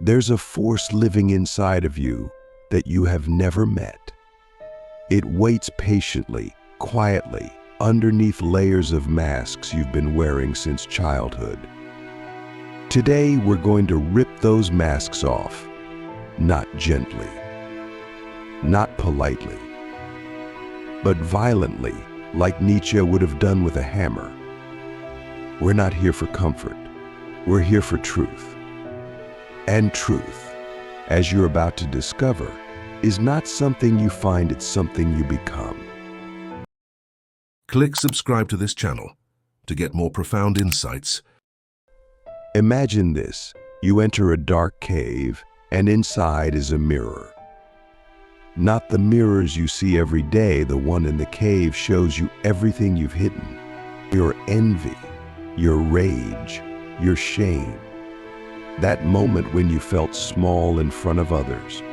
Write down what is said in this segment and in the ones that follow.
There's a force living inside of you that you have never met. It waits patiently, quietly, underneath layers of masks you've been wearing since childhood. Today, we're going to rip those masks off, not gently, not politely, but violently, like Nietzsche would have done with a hammer. We're not here for comfort. We're here for truth. And truth, as you're about to discover, is not something you find, it's something you become. Click subscribe to this channel to get more profound insights. Imagine this. You enter a dark cave, and inside is a mirror. Not the mirrors you see every day. The one in the cave shows you everything you've hidden. Your envy, your rage, your shame. That moment when you felt small in front of others.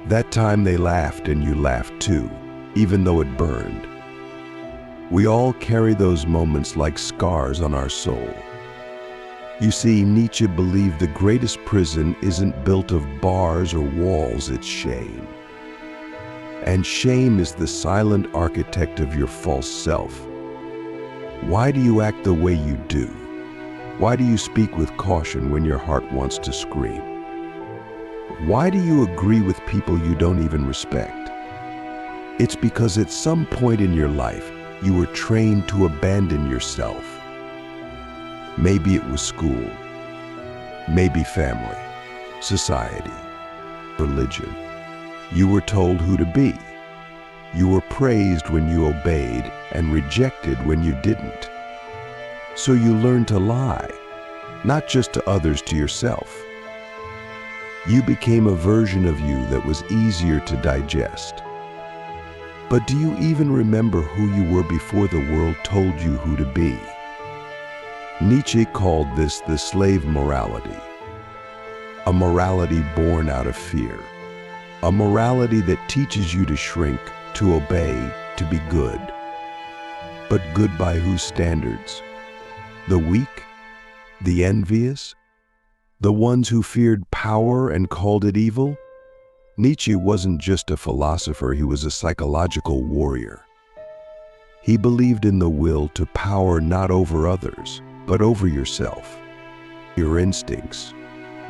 That time they laughed and you laughed too, even though it burned. We all carry those moments like scars on our soul. You see, Nietzsche believed the greatest prison isn't built of bars or walls, it's shame. And shame is the silent architect of your false self. Why do you act the way you do? Why do you speak with caution when your heart wants to scream? Why do you agree with people you don't even respect? It's because at some point in your life, you were trained to abandon yourself. Maybe it was school, maybe family, society, religion. You were told who to be. You were praised when you obeyed and rejected when you didn't. So you learned to lie, not just to others, to yourself. You became a version of you that was easier to digest. But do you even remember who you were before the world told you who to be? Nietzsche called this the slave morality, a morality born out of fear, a morality that teaches you to shrink, to obey, to be good. But good by whose standards? The weak? The envious? The ones who feared power and called it evil? Nietzsche wasn't just a philosopher, he was a psychological warrior. He believed in the will to power not over others, but over yourself, your instincts,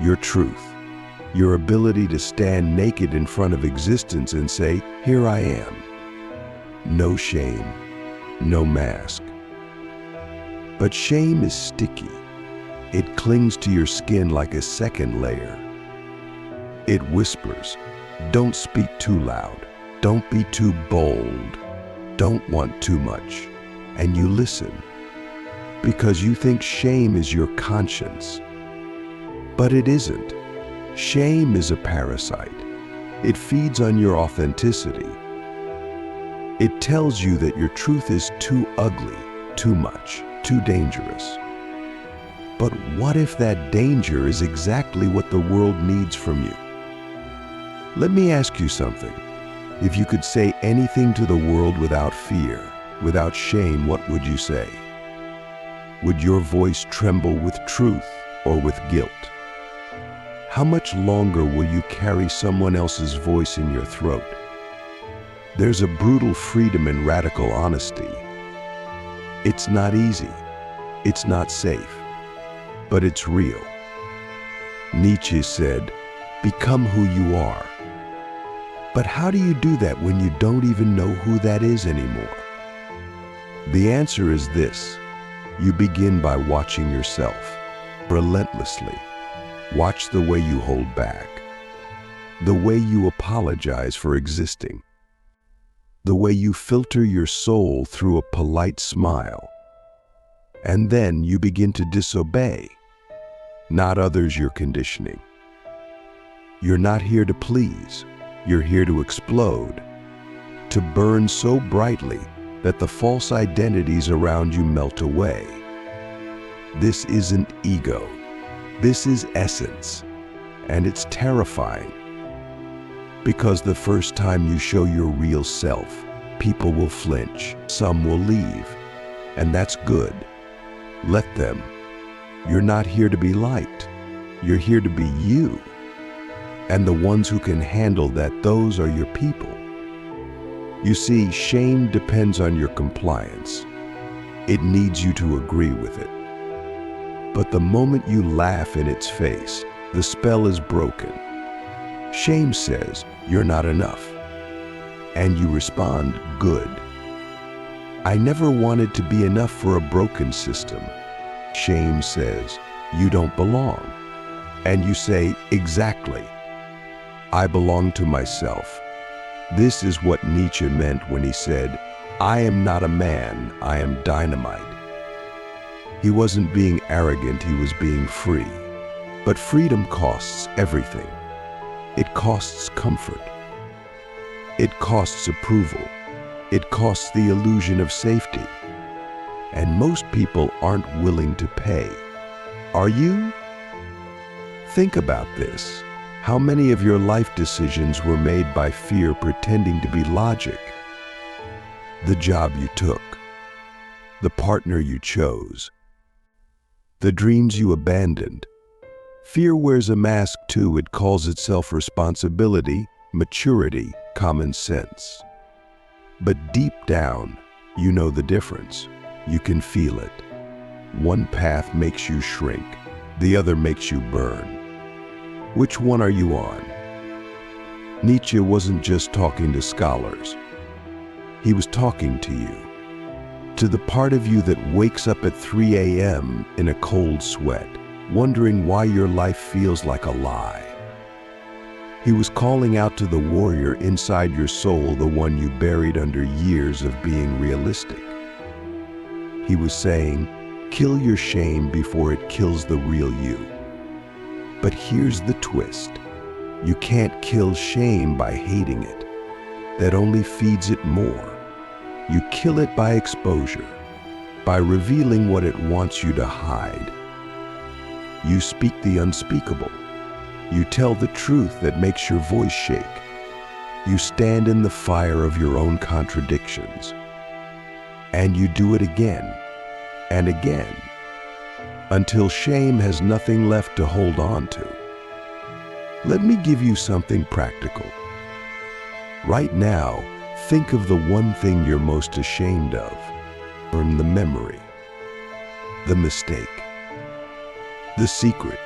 your truth, your ability to stand naked in front of existence and say, "Here I am." No shame, no mask. But shame is sticky. It clings to your skin like a second layer. It whispers, "Don't speak too loud. Don't be too bold. Don't want too much." And you listen because you think shame is your conscience. But it isn't. Shame is a parasite. It feeds on your authenticity. It tells you that your truth is too ugly, too much, too dangerous. But what if that danger is exactly what the world needs from you? Let me ask you something. If you could say anything to the world without fear, without shame, what would you say? Would your voice tremble with truth or with guilt? How much longer will you carry someone else's voice in your throat? There's a brutal freedom in radical honesty. It's not easy, it's not safe, but it's real. Nietzsche said, "Become who you are." But how do you do that when you don't even know who that is anymore? The answer is this. You begin by watching yourself relentlessly. Watch the way you hold back, the way you apologize for existing, the way you filter your soul through a polite smile. And then you begin to disobey, not others you're conditioning. You're not here to please, you're here to explode, to burn so brightly that the false identities around you melt away. This isn't ego, this is essence, and it's terrifying. Because the first time you show your real self, people will flinch, some will leave, and that's good. Let them. You're not here to be liked. You're here to be you. And the ones who can handle that, those are your people. You see, shame depends on your compliance. It needs you to agree with it. But the moment you laugh in its face, the spell is broken. Shame says, you're not enough. And you respond, good. I never wanted to be enough for a broken system. Shame says, you don't belong. And you say, exactly. I belong to myself. This is what Nietzsche meant when he said, I am not a man, I am dynamite. He wasn't being arrogant, he was being free. But freedom costs everything. It costs comfort. It costs approval. It costs the illusion of safety. And most people aren't willing to pay. Are you? Think about this. How many of your life decisions were made by fear pretending to be logic? The job you took, the partner you chose, the dreams you abandoned. Fear wears a mask too. It calls itself responsibility, maturity, common sense. But deep down, you know the difference. You can feel it. One path makes you shrink, the other makes you burn. Which one are you on? Nietzsche wasn't just talking to scholars. He was talking to you. To the part of you that wakes up at 3 a.m. in a cold sweat, wondering why your life feels like a lie. He was calling out to the warrior inside your soul, the one you buried under years of being realistic. He was saying, kill your shame before it kills the real you. But here's the twist. You can't kill shame by hating it. That only feeds it more. You kill it by exposure, by revealing what it wants you to hide. You speak the unspeakable. You tell the truth that makes your voice shake. You stand in the fire of your own contradictions. And you do it again and again, until shame has nothing left to hold on to. Let me give you something practical. Right now, think of the one thing you're most ashamed of, from the memory, the mistake, the secret.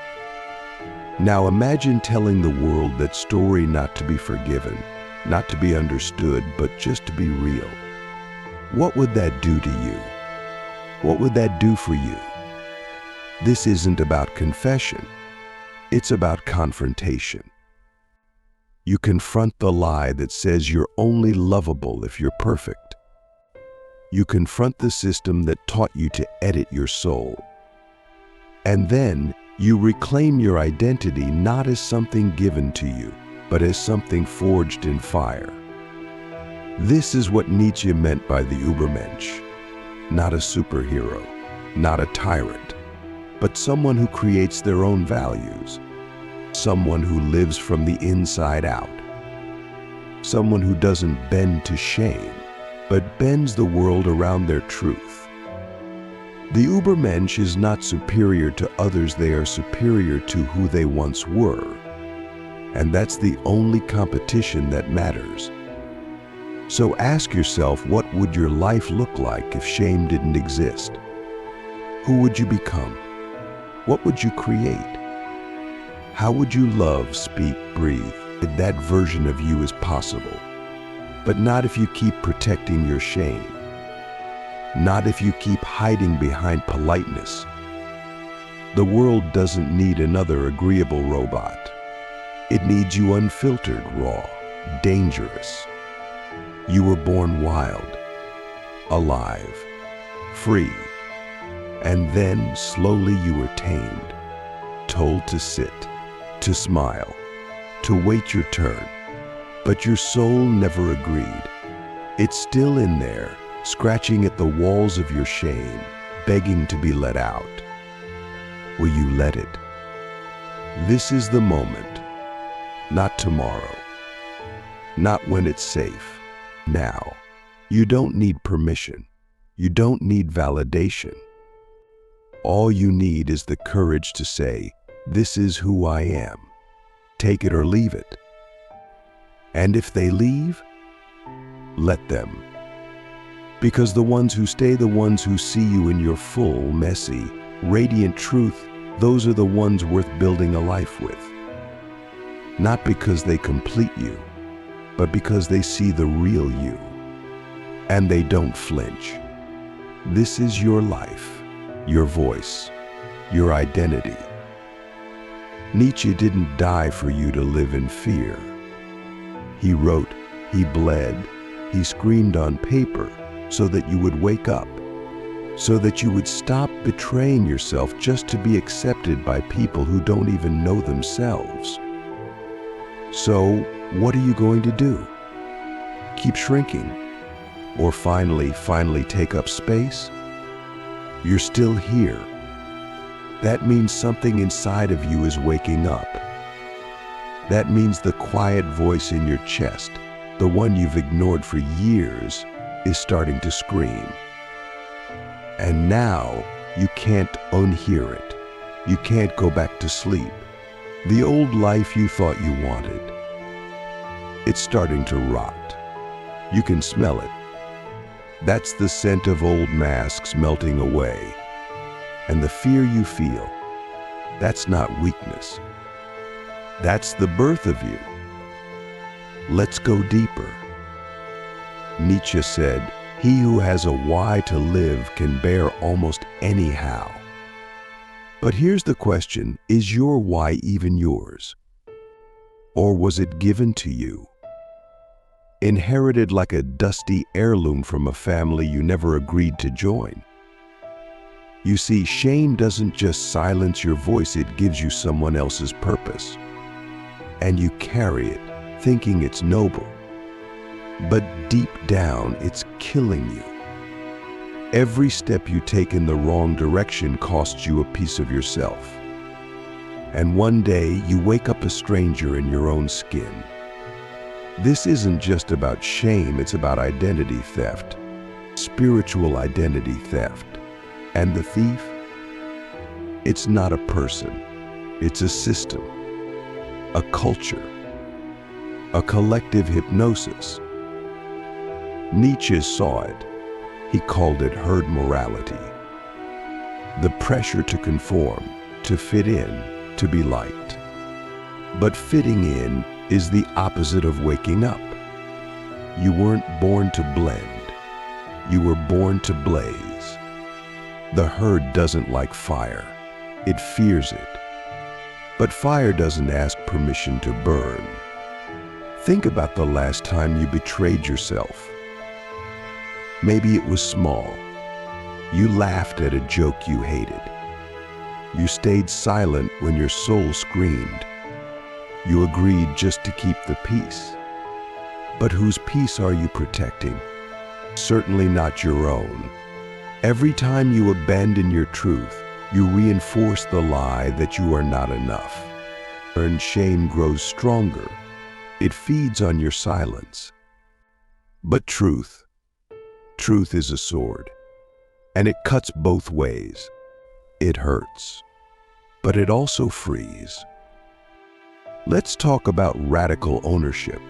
Now imagine telling the world that story not to be forgiven, not to be understood, but just to be real. What would that do to you? What would that do for you? This isn't about confession. It's about confrontation. You confront the lie that says you're only lovable if you're perfect. You confront the system that taught you to edit your soul. And then you reclaim your identity not as something given to you, but as something forged in fire. This is what Nietzsche meant by the Übermensch. Not a superhero, not a tyrant, but someone who creates their own values. Someone who lives from the inside out. Someone who doesn't bend to shame, but bends the world around their truth. The Übermensch is not superior to others, they are superior to who they once were. And that's the only competition that matters. So ask yourself, what would your life look like if shame didn't exist? Who would you become? What would you create? How would you love, speak, breathe? That version of you is possible. But not if you keep protecting your shame. Not if you keep hiding behind politeness. The world doesn't need another agreeable robot. It needs you unfiltered, raw, dangerous. You were born wild, alive, free. And then slowly you were tamed, told to sit, to smile, to wait your turn. But your soul never agreed. It's still in there, scratching at the walls of your shame, begging to be let out. Will you let it? This is the moment, not tomorrow, not when it's safe. Now, you don't need permission. You don't need validation. All you need is the courage to say, This is who I am. Take it or leave it. And if they leave, let them. Because the ones who stay, the ones who see you in your full, messy, radiant truth, those are the ones worth building a life with. Not because they complete you, but because they see the real you. And they don't flinch. This is your life, your voice, your identity. Nietzsche didn't die for you to live in fear. He wrote, he bled, he screamed on paper so that you would wake up, so that you would stop betraying yourself just to be accepted by people who don't even know themselves. So, what are you going to do? Keep shrinking? Or finally take up space? You're still here. That means something inside of you is waking up. That means the quiet voice in your chest, the one you've ignored for years, is starting to scream. And now you can't unhear it. You can't go back to sleep. The old life you thought you wanted, it's starting to rot. You can smell it. That's the scent of old masks melting away. And the fear you feel, that's not weakness. That's the birth of you. Let's go deeper. Nietzsche said, "He who has a why to live can bear almost any how." But here's the question, is your why even yours? Or was it given to you? Inherited like a dusty heirloom from a family you never agreed to join? You see, shame doesn't just silence your voice, it gives you someone else's purpose. And you carry it, thinking it's noble. But deep down, it's killing you. Every step you take in the wrong direction costs you a piece of yourself. And one day, you wake up a stranger in your own skin. This isn't just about shame, it's about identity theft, spiritual identity theft. And the thief? It's not a person, it's a system, a culture, a collective hypnosis. Nietzsche saw it. He called it herd morality. The pressure to conform, to fit in, to be liked. But fitting in is the opposite of waking up. You weren't born to blend. You were born to blaze. The herd doesn't like fire. It fears it. But fire doesn't ask permission to burn. Think about the last time you betrayed yourself. Maybe it was small. You laughed at a joke you hated. You stayed silent when your soul screamed. You agreed just to keep the peace. But whose peace are you protecting? Certainly not your own. Every time you abandon your truth, you reinforce the lie that you are not enough. And shame grows stronger. It feeds on your silence. But truth is a sword, and it cuts both ways. It hurts, but it also frees. Let's talk about radical ownership.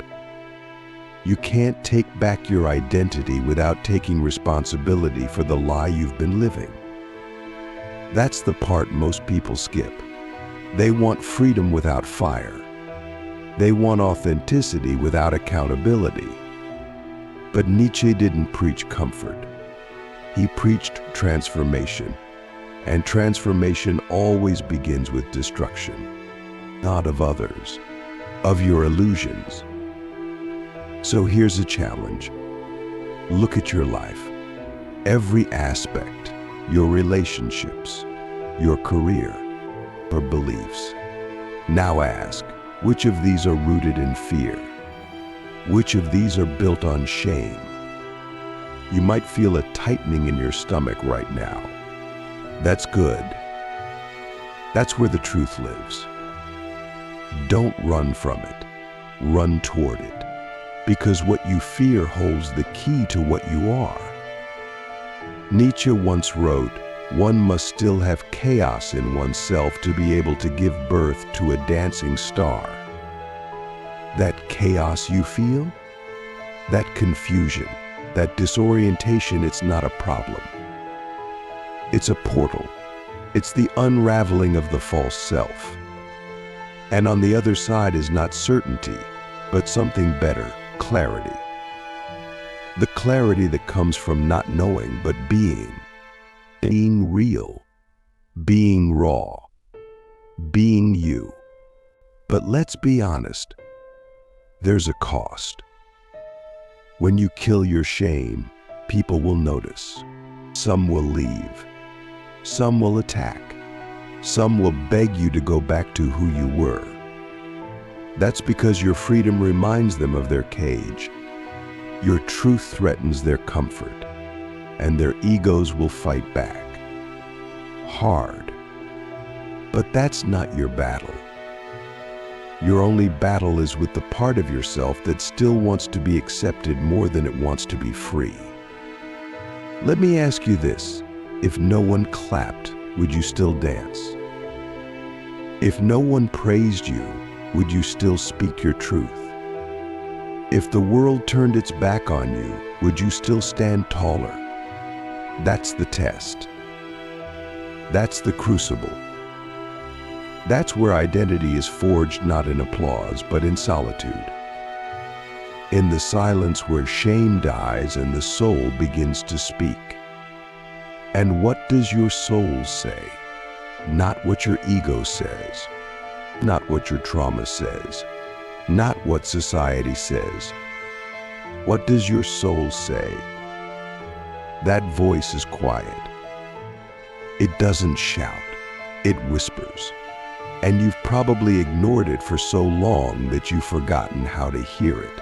You can't take back your identity without taking responsibility for the lie you've been living. That's the part most people skip. They want freedom without fire. They want authenticity without accountability. But Nietzsche didn't preach comfort. He preached transformation. And transformation always begins with destruction, not of others, of your illusions. So here's a challenge. Look at your life, every aspect, your relationships, your career, or beliefs. Now ask, which of these are rooted in fear? Which of these are built on shame? You might feel a tightening in your stomach right now. That's good. That's where the truth lives. Don't run from it. Run toward it. Because what you fear holds the key to what you are. Nietzsche once wrote, one must still have chaos in oneself to be able to give birth to a dancing star. That chaos you feel, that confusion, that disorientation, it's not a problem. It's a portal. It's the unraveling of the false self. And on the other side is not certainty, but something better, clarity. The clarity that comes from not knowing, but being real, being raw, being you. But let's be honest, there's a cost. When you kill your shame, people will notice. Some will leave. Some will attack. Some will beg you to go back to who you were. That's because your freedom reminds them of their cage. Your truth threatens their comfort, and their egos will fight back. Hard. But that's not your battle. Your only battle is with the part of yourself that still wants to be accepted more than it wants to be free. Let me ask you this. If no one clapped, would you still dance? If no one praised you, would you still speak your truth? If the world turned its back on you, would you still stand taller? That's the test. That's the crucible. That's where identity is forged not in applause, but in solitude. In the silence where shame dies and the soul begins to speak. And what does your soul say? Not what your ego says. Not what your trauma says. Not what society says. What does your soul say? That voice is quiet. It doesn't shout. It whispers. And you've probably ignored it for so long that you've forgotten how to hear it.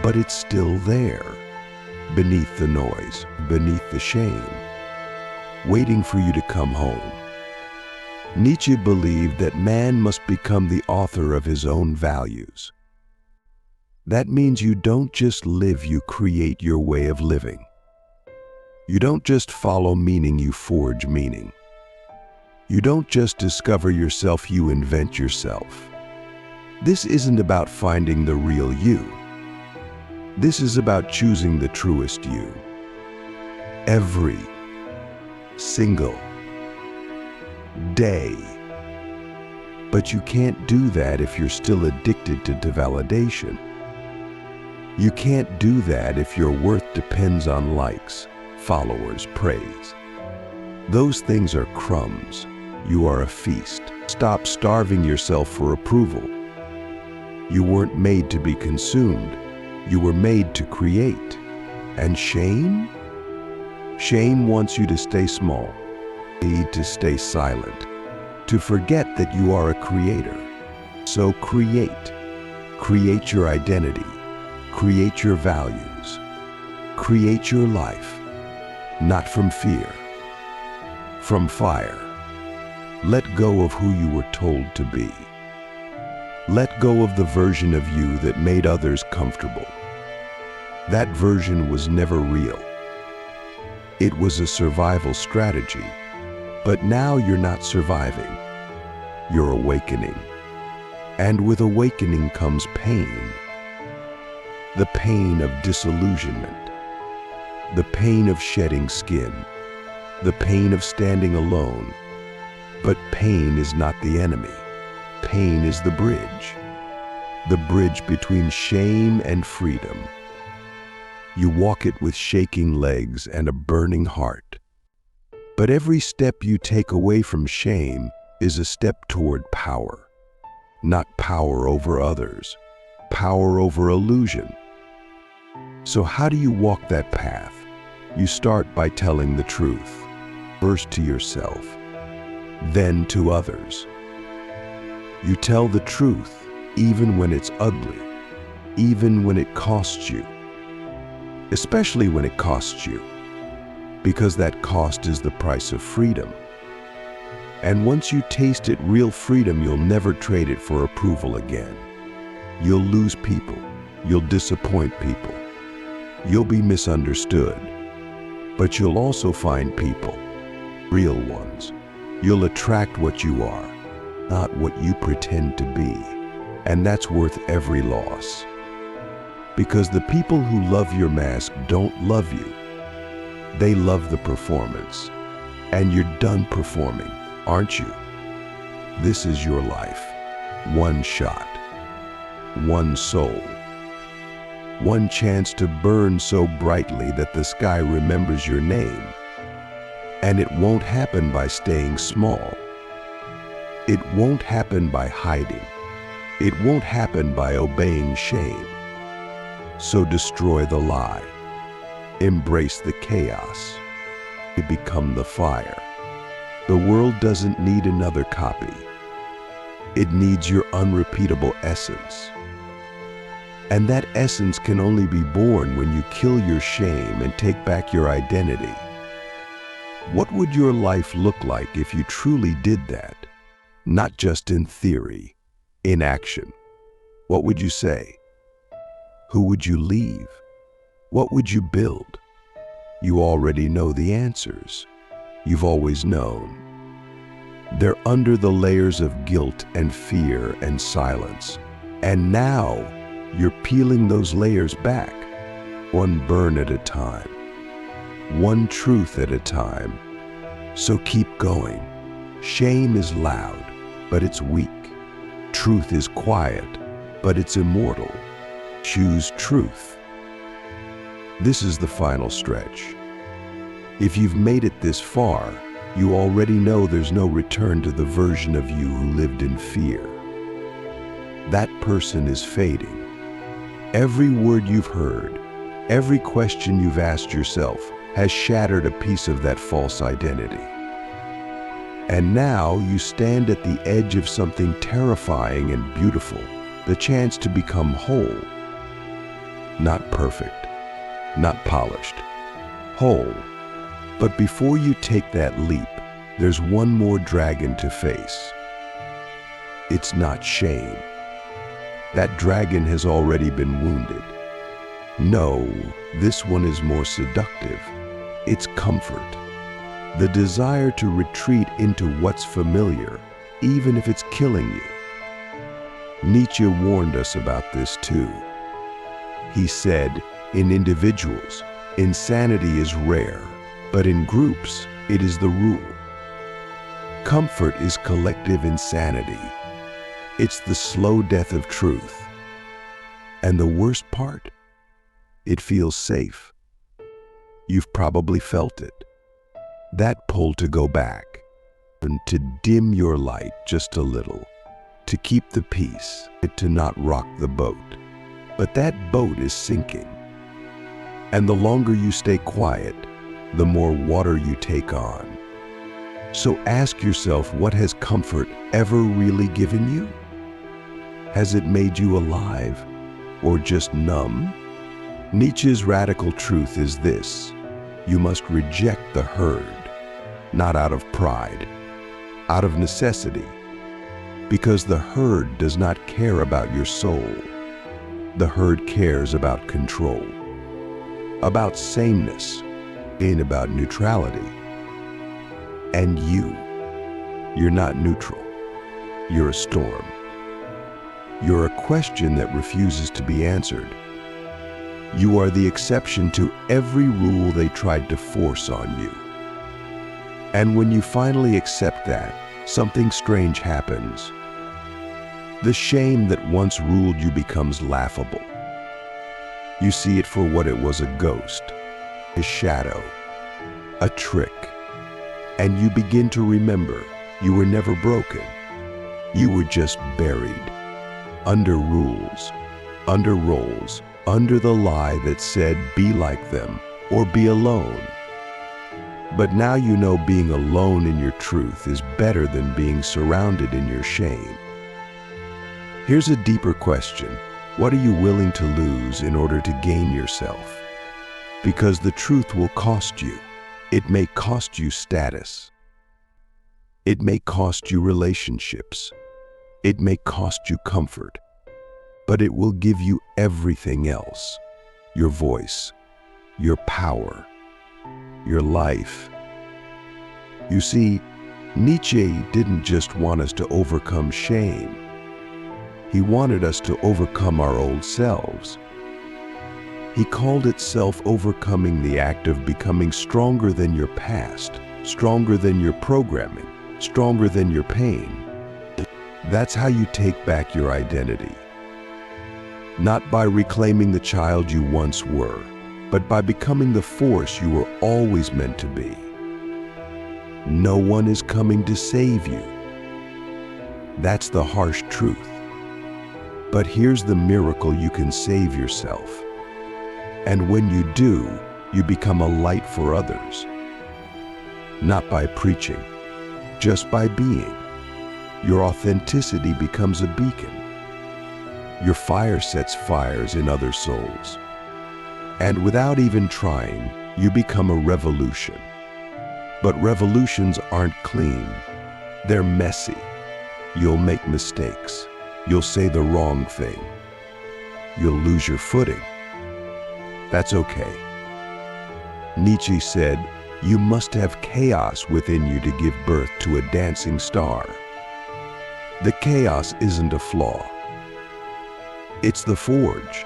But it's still there, beneath the noise, beneath the shame, waiting for you to come home. Nietzsche believed that man must become the author of his own values. That means you don't just live, you create your way of living. You don't just follow meaning, you forge meaning. You don't just discover yourself, you invent yourself. This isn't about finding the real you. This is about choosing the truest you. Every single day. But you can't do that if you're still addicted to validation. You can't do that if your worth depends on likes, followers, praise. Those things are crumbs. You are a feast. Stop starving yourself for approval. You weren't made to be consumed. You were made to create. And shame? Shame wants you to stay small, to stay silent, to forget that you are a creator. So create. Create your identity. Create your values. Create your life. Not from fear. From fire. Let go of who you were told to be. Let go of the version of you that made others comfortable. That version was never real. It was a survival strategy, but now you're not surviving. You're awakening. And with awakening comes pain. The pain of disillusionment. The pain of shedding skin. The pain of standing alone. But pain is not the enemy. Pain is the bridge between shame and freedom. You walk it with shaking legs and a burning heart. But every step you take away from shame is a step toward power. Not power over others, power over illusion. So how do you walk that path? You start by telling the truth, first to yourself, then to others. You tell the truth even when it's ugly, even when it costs you, especially when it costs you, because that cost is the price of freedom. And once you taste it, real freedom, you'll never trade it for approval again. You'll lose people. You'll disappoint people. You'll be misunderstood. But you'll also find people. real ones. You'll attract what you are, not what you pretend to be. And that's worth every loss. Because the people who love your mask don't love you. They love the performance. And you're done performing, aren't you? This is your life. One shot. One soul. One chance to burn so brightly that the sky remembers your name. And it won't happen by staying small. It won't happen by hiding. It won't happen by obeying shame. So destroy the lie. Embrace the chaos. Become the fire. The world doesn't need another copy. It needs your unrepeatable essence. And that essence can only be born when you kill your shame and take back your identity. What would your life look like if you truly did that? Not just in theory, in action. What would you say? Who would you leave? What would you build? You already know the answers. You've always known. They're under the layers of guilt and fear and silence. And now you're peeling those layers back, one burn at a time, one truth at a time. So keep going. Shame is loud, but it's weak. Truth is quiet, but it's immortal. Choose truth. This is the final stretch. If you've made it this far, you already know there's no return to the version of you who lived in fear. That person is fading. Every word you've heard, every question you've asked yourself has shattered a piece of that false identity. And now you stand at the edge of something terrifying and beautiful, the chance to become whole. Not perfect. Not polished, whole. But before you take that leap, there's one more dragon to face. It's not shame. That dragon has already been wounded. No, this one is more seductive. It's comfort. The desire to retreat into what's familiar, even if it's killing you. Nietzsche warned us about this too. He said, in individuals, insanity is rare, but in groups, it is the rule. Comfort is collective insanity. It's the slow death of truth. And the worst part? It feels safe. You've probably felt it. That pull to go back, and to dim your light just a little, to keep the peace, to not rock the boat. But that boat is sinking. And the longer you stay quiet, the more water you take on. So ask yourself, what has comfort ever really given you? Has it made you alive or just numb? Nietzsche's radical truth is this: you must reject the herd, not out of pride, out of necessity, because the herd does not care about your soul. The herd cares about control, about sameness, and about neutrality. And you're not neutral. You're a storm. You're a question that refuses to be answered. You are the exception to every rule they tried to force on you. And when you finally accept that, something strange happens. The shame that once ruled you becomes laughable. You see it for what it was: a ghost, a shadow, a trick. And you begin to remember you were never broken. You were just buried, under rules, under roles, under the lie that said be like them or be alone. But now you know being alone in your truth is better than being surrounded in your shame. Here's a deeper question. What are you willing to lose in order to gain yourself? Because the truth will cost you. It may cost you status. It may cost you relationships. It may cost you comfort. But it will give you everything else: your voice, your power, your life. You see, Nietzsche didn't just want us to overcome shame. He wanted us to overcome our old selves. He called it self-overcoming, the act of becoming stronger than your past, stronger than your programming, stronger than your pain. That's how you take back your identity. Not by reclaiming the child you once were, but by becoming the force you were always meant to be. No one is coming to save you. That's the harsh truth. But here's the miracle: you can save yourself. And when you do, you become a light for others. Not by preaching, just by being. Your authenticity becomes a beacon. Your fire sets fires in other souls. And without even trying, you become a revolution. But revolutions aren't clean. They're messy. You'll make mistakes. You'll say the wrong thing. You'll lose your footing. That's okay. Nietzsche said, "You must have chaos within you to give birth to a dancing star." The chaos isn't a flaw. It's the forge.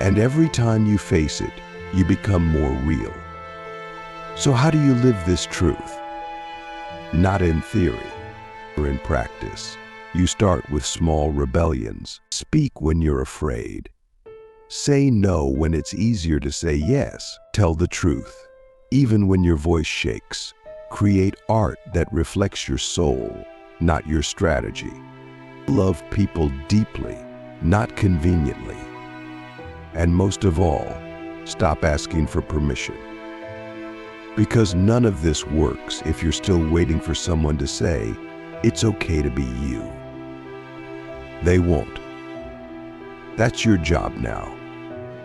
And every time you face it, you become more real. So how do you live this truth? Not in theory or in practice. You start with small rebellions. Speak when you're afraid. Say no when it's easier to say yes. Tell the truth, even when your voice shakes. Create art that reflects your soul, not your strategy. Love people deeply, not conveniently. And most of all, stop asking for permission. Because none of this works if you're still waiting for someone to say, "It's okay to be you." They won't. That's your job now.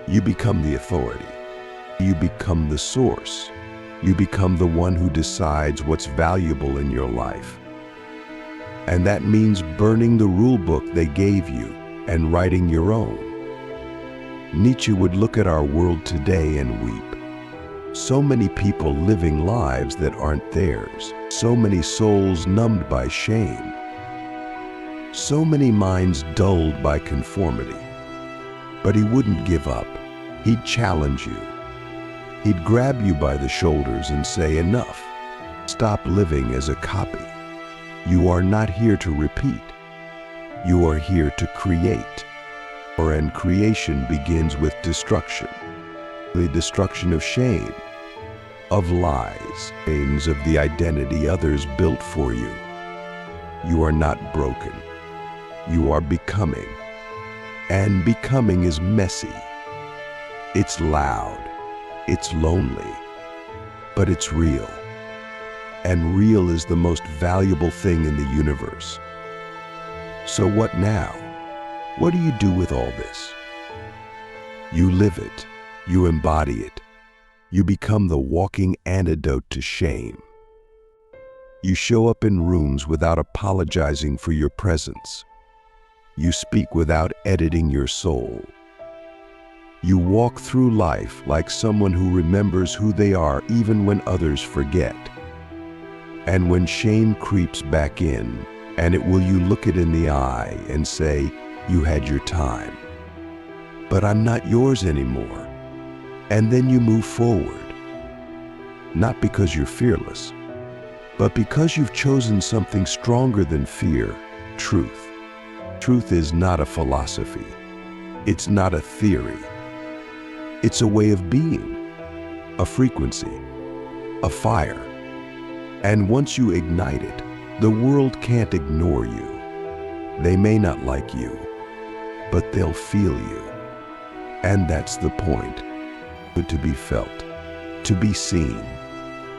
You become the authority. You become the source. You become the one who decides what's valuable in your life. And that means burning the rule book they gave you and writing your own. Nietzsche would look at our world today and weep. So many people living lives that aren't theirs. So many souls numbed by shame. So many minds dulled by conformity. But he wouldn't give up. He'd challenge you. He'd grab you by the shoulders and say, "Enough. Stop living as a copy. You are not here to repeat. You are here to create." And creation begins with destruction. The destruction of shame, of lies, things of the identity others built for you. You are not broken. You are becoming. And becoming is messy. It's loud. It's lonely. But it's real. And real is the most valuable thing in the universe. So what now? What do you do with all this? You live it. You embody it. You become the walking antidote to shame. You show up in rooms without apologizing for your presence. You speak without editing your soul. You walk through life like someone who remembers who they are even when others forget. And when shame creeps back in, will you look it in the eye and say, "You had your time, but I'm not yours anymore." And then you move forward. Not because you're fearless, but because you've chosen something stronger than fear: truth. Truth is not a philosophy. It's not a theory. It's a way of being, a frequency, a fire. And once you ignite it, the world can't ignore you. They may not like you, but they'll feel you. And that's the point. To be felt, to be seen,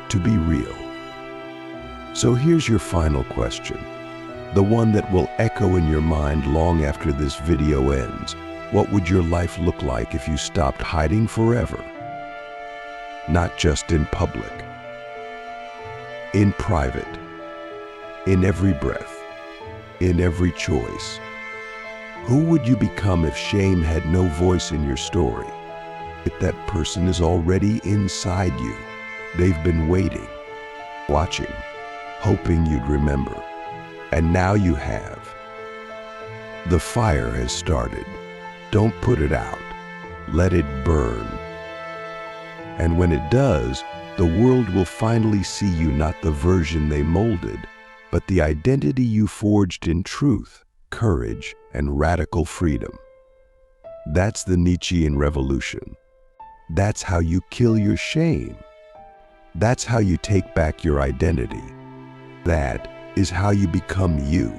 to be real. So here's your final question, the one that will echo in your mind long after this video ends. What would your life look like if you stopped hiding forever? Not just in public, in private, in every breath, in every choice. Who would you become if shame had no voice in your story? If that person is already inside you, they've been waiting. watching, hoping you'd remember. And now you have. The fire has started. Don't put it out. Let it burn. And when it does, the world will finally see you not the version they molded, but the identity you forged in truth, courage, and radical freedom. That's the Nietzschean revolution. That's how you kill your shame. That's how you take back your identity. That is how you become you.